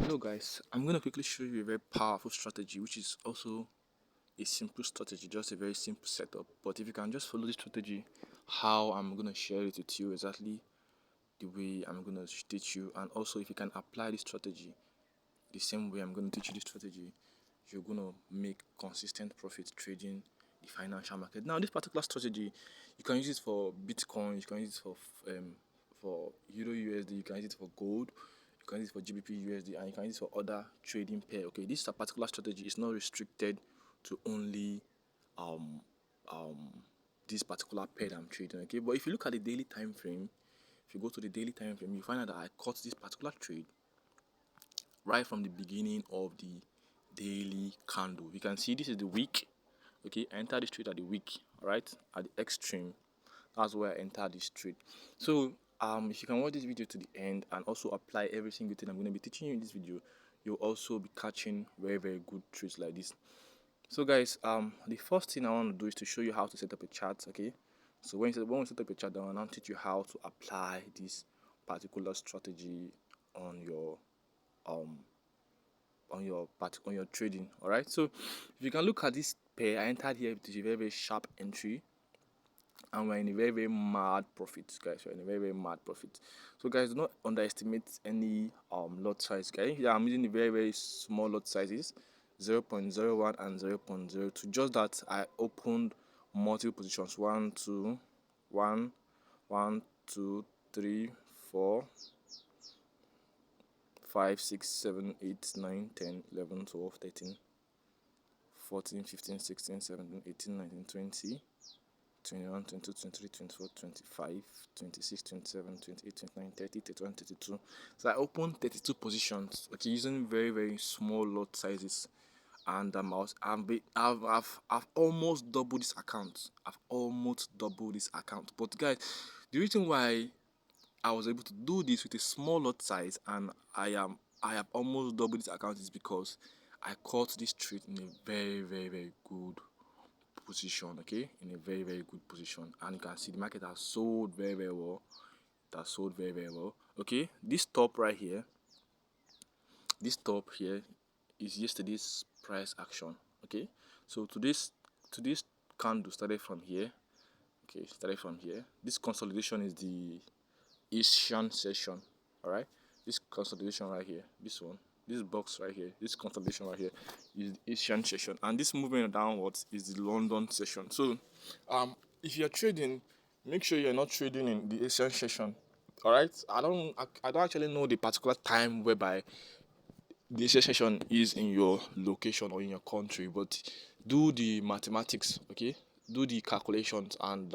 Hello guys, I'm going to quickly show you a very powerful strategy which is also a simple strategy, just a very simple setup. But if you can just follow this strategy, how I'm going to share it with you exactly the way I'm going to teach you, and also if you can apply this strategy the same way I'm going to teach you this strategy, you're going to make consistent profit trading the financial market. Now this particular strategy, you can use it for Bitcoin, you can use it for Euro USD, you can use it for gold, you can use it for GBP USD, and you can use it for other trading pair. Okay, this particular strategy is not restricted to only um this particular pair that I'm trading. Okay, but if you look at the daily time frame, if you go to the daily time frame, you find out that I caught this particular trade right from the beginning of the daily candle. You can see this is the week. Okay, I entered this trade at the week, right, at the extreme. That's where I entered this trade. So if you can watch this video to the end and also apply every single thing I'm going to be teaching you in this video, you'll also be catching very good trades like this. So guys, the first thing I want to do is to show you how to set up a chart. Okay, so when we set up a chart, I'll now teach you how to apply this particular strategy on your trading. All right, so if you can look at this pair, I entered here with a very sharp entry, and we're in a very mad profit, guys. We're in a very mad profit. So guys, do not underestimate any lot size, guys. Yeah, I'm using the very small lot sizes, 0.01 and 0.02. Just that I opened multiple positions, 1 2 1 1 2 3 4 5 6 7 8 9 10 11 12 13 14 15 16 17 18 19 20 21 22 23 24 25 26 27 28 29 30 31 32. So I opened 32 positions, okay, using very small lot sizes, and I've almost doubled this account. But guys, the reason why I was able to do this with a small lot size and I have almost doubled this account is because I caught this trade in a very good position. Okay, in a very good position, and you can see the market has sold very well. It has sold very well. Okay, this top here is yesterday's price action. Okay, so today's candle started from here. Okay, started from here. This consolidation is the Asian session. All right, this consolidation right here, this box right here, this consolidation right here is the Asian session, and this movement downwards is the London session. So if you're trading, make sure you're not trading in the Asian session. All right, I don't actually know the particular time whereby the Asian session is in your location or in your country, but do the mathematics. Okay, do the calculations, and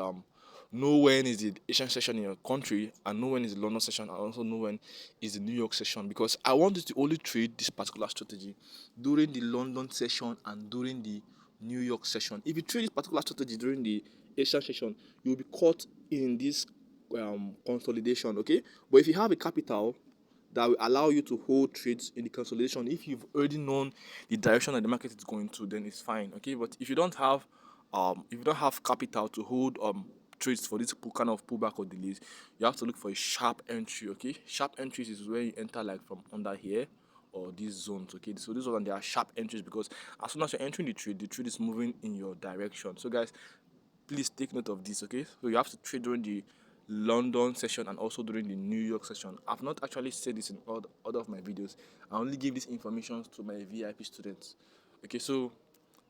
know when is the Asian session in your country, and know when is the London session, and also know when is the New York session, because I want you to only trade this particular strategy during the London session and during the New York session. If you trade this particular strategy during the Asian session, you'll be caught in this consolidation. Okay, but if you have a capital that will allow you to hold trades in the consolidation, if you've already known the direction that the market is going to, then it's fine. Okay, but if you don't have capital to hold trades for this kind of pullback or delays, you have to look for a sharp entry. Okay, sharp entries is where you enter like from under here or these zones. Okay, so these ones, they are sharp entries, because as soon as you're entering the trade is moving in your direction. So guys, please take note of this. Okay, so you have to trade during the London session and also during the New York session. I've not actually said this in all of my videos. I only give this information to my VIP students. Okay, so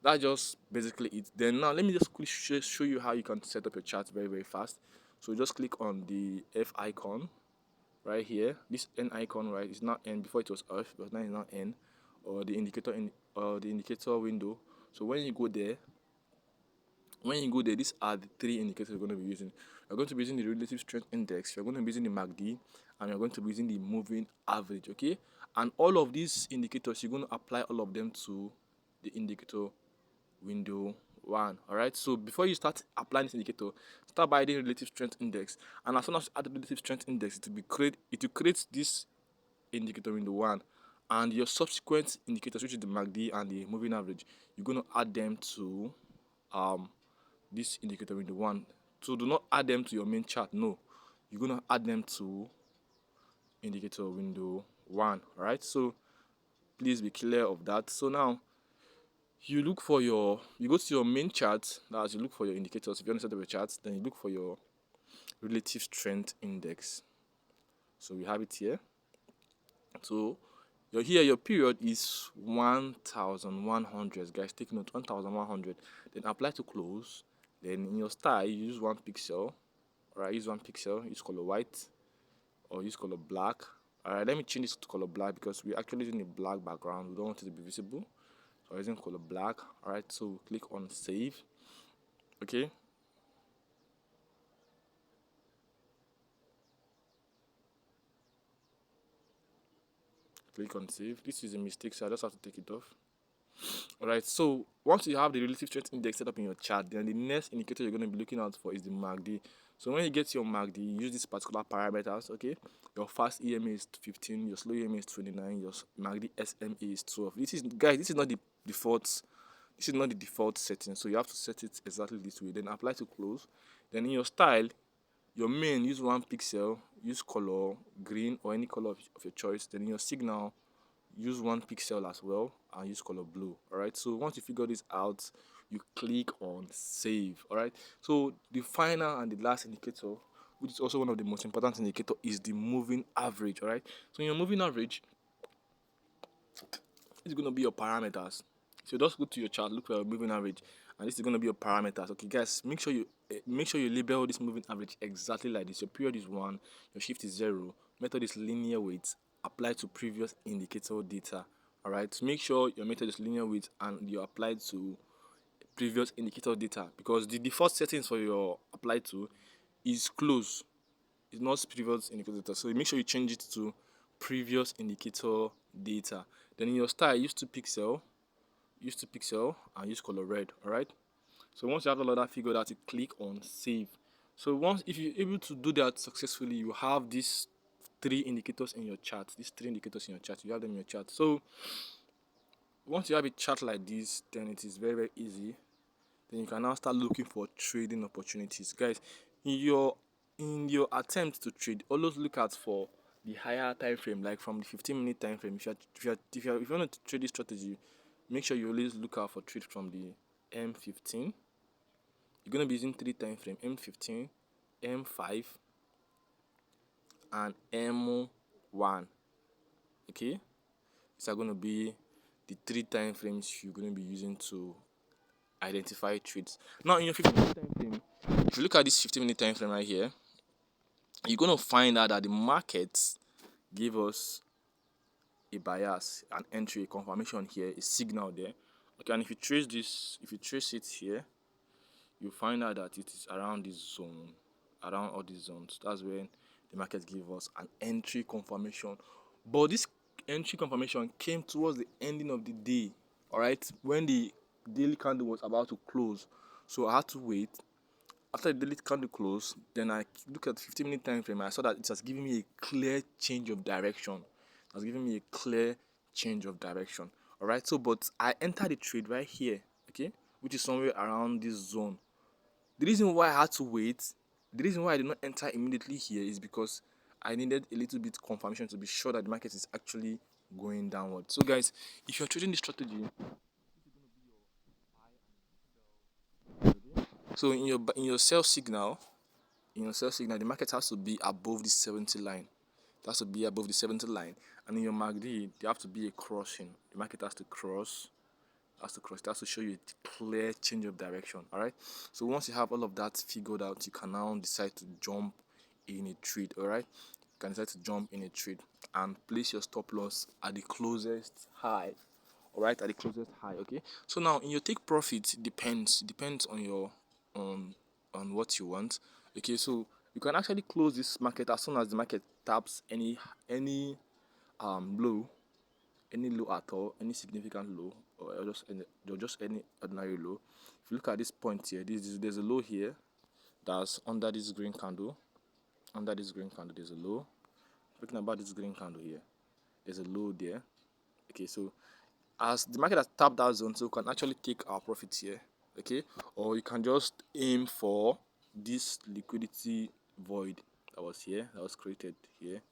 that's just basically it. Then now let me just quickly show you how you can set up your chart very fast. So just click on the F icon right here. This N icon, right, is not N. Before it was F, but now it's not N, or the indicator window. So when you go there, these are the three indicators you're going to be using. You're going to be using the relative strength index, you're going to be using the MACD, and you're going to be using the moving average. Okay, and all of these indicators, you're going to apply all of them to the indicator window 1. All right, so before you start applying this indicator, start by adding relative strength index, and as soon as you add the relative strength index, it will create this indicator window 1, and your subsequent indicators, which is the MACD and the moving average, you're going to add them to this indicator window 1. So do not add them to your main chart. No, you're going to add them to indicator window 1. All right, so please be clear of that. So now you look for you go to your main chart. That's you look for your indicators. If you want to set up your charts, then you look for your relative strength index. So we have it here. So your period is 1100, guys. Take note, 1100. Then apply to close. Then in your style, you use 1 pixel. Alright, use 1 pixel. Use color white or use color black. Alright, let me change this to color black because we're actually using a black background. We don't want it to be visible. So I'm using color black. Alright, so click on save. Okay. Click on save. This is a mistake, so I just have to take it off. Alright, so once you have the relative strength index set up in your chart, then the next indicator you're going to be looking out for is the MACD. So when you get your MACD, you use these particular parameters. Okay, your fast EMA is 15, your slow EMA is 29, your MACD SMA is 12. This is, guys, this is not the default. This is not the default setting, so you have to set it exactly this way. Then apply to close. Then in your style, your main, use 1 pixel, use color green or any color of your choice. Then in your signal, use 1 pixel as well and use color blue. Alright, so once you figure this out, you click on save. Alright, so the final and the last indicator, which is also one of the most important indicator, is the moving average. Alright, so in your moving average, it's going to be your parameters. So just go to your chart, look for your moving average, and this is going to be your parameters. Okay, guys, make sure you label this moving average exactly like this. Your period is 1, your shift is 0, method is linear weight, apply to previous indicator data. All right, so make sure your method is linear weight and you apply to previous indicator data, because the default settings for your apply to is close. It's not previous indicator data, so make sure you change it to previous indicator data. Then in your style, use 2 pixel, and use color red. All right, so once you have all of that figured out, you click on save. So if you're able to do that successfully, you have these 3 indicators in your chart. You have them in your chart. So once you have a chart like this, then it is very, very easy. Then you can now start looking for trading opportunities, guys. In your attempt to trade, always look out for the higher time frame, like from the 15-minute time frame. If you want to trade this strategy, make sure you always look out for trade from the M15. You're going to be using 3 time frame: M15, M5, and M1. Okay, these are going to be the 3 time frames you're going to be using to identify trades. Now in your 15-minute time frame, if you look at this 15-minute time frame right here, you're going to find out that the markets give us a bias, an entry, a confirmation here, a signal there. Okay, and if you trace it here, you find out that it is around this zone, around all these zones. That's when the market give us an entry confirmation. But this entry confirmation came towards the ending of the day, all right, when the daily candle was about to close. So I had to wait. After the daily candle closed, then I look at the 15-minute time frame. I saw that it has given me a clear change of direction. All right, so but I entered the trade right here, okay, which is somewhere around this zone. The reason why I had to wait, the reason why I did not enter immediately here is because I needed a little bit confirmation to be sure that the market is actually going downward. So guys, if you're trading this strategy, so in your sell signal, the market has to be above the 70 line. It has to be above the 70 line, and in your MACD, there have to be a crossing. The market has to cross. It has to show you a clear change of direction. All right, so once you have all of that figured out, you can now decide to jump in a trade. All right, you can decide to jump in a trade and place your stop loss at the closest high. All right, at the closest high. Okay, so now in your take profit, depends on your on what you want. Okay, so you can actually close this market as soon as the market taps any low, any low at all, any significant low, or just any ordinary low. If you look at this point here, there's a low here that's under this green candle. Under this green candle, there's a low. Talking about this green candle here, there's a low there. Okay, so as the market has tapped that zone, so we can actually take our profits here. Okay, or you can just aim for this liquidity void that was created here.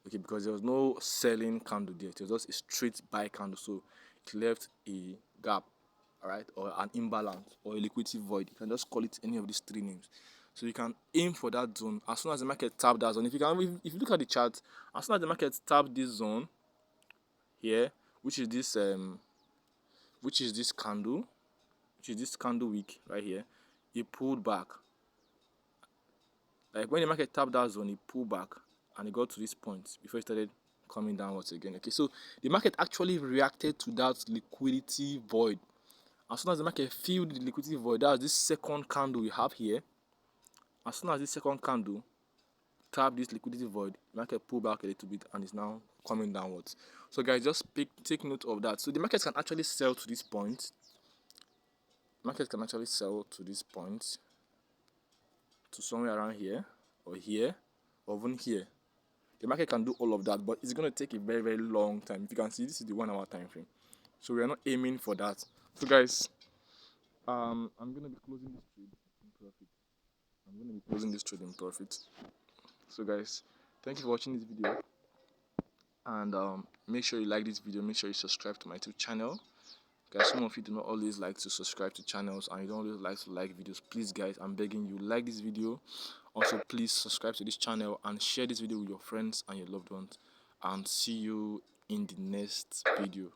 okay, because there was no selling candle there. It was just a straight buy candle, so it left a gap, all right, or an imbalance or a liquidity void. You can just call it any of these three names. So you can aim for that zone as soon as the market tap that zone. If you look at the chart, as soon as the market tap this zone here, which is this candle, which is this candle wick right here, it pulled back. Like when the market tapped that zone, it pulled back and it got to this point before it started coming downwards again. Okay, so the market actually reacted to that liquidity void. As soon as the market filled the liquidity void, that's this second candle we have here. As soon as this second candle tapped this liquidity void, the market pulled back a little bit and is now coming downwards. So guys, just take note of that. So the market can actually sell to this point. Market can actually sell to this point, to somewhere around here, or even here. The market can do all of that, but it's going to take a very, very long time. If you can see, this is the 1 hour time frame, so we are not aiming for that. So guys, I'm going to be closing this trade in profit. So guys, thank you for watching this video, and make sure you like this video, make sure you subscribe to my YouTube channel. Guys, some of you do not always like to subscribe to channels and you don't always like to like videos. Please guys, I'm begging you, like this video. Also, please subscribe to this channel and share this video with your friends and your loved ones, and see you in the next video.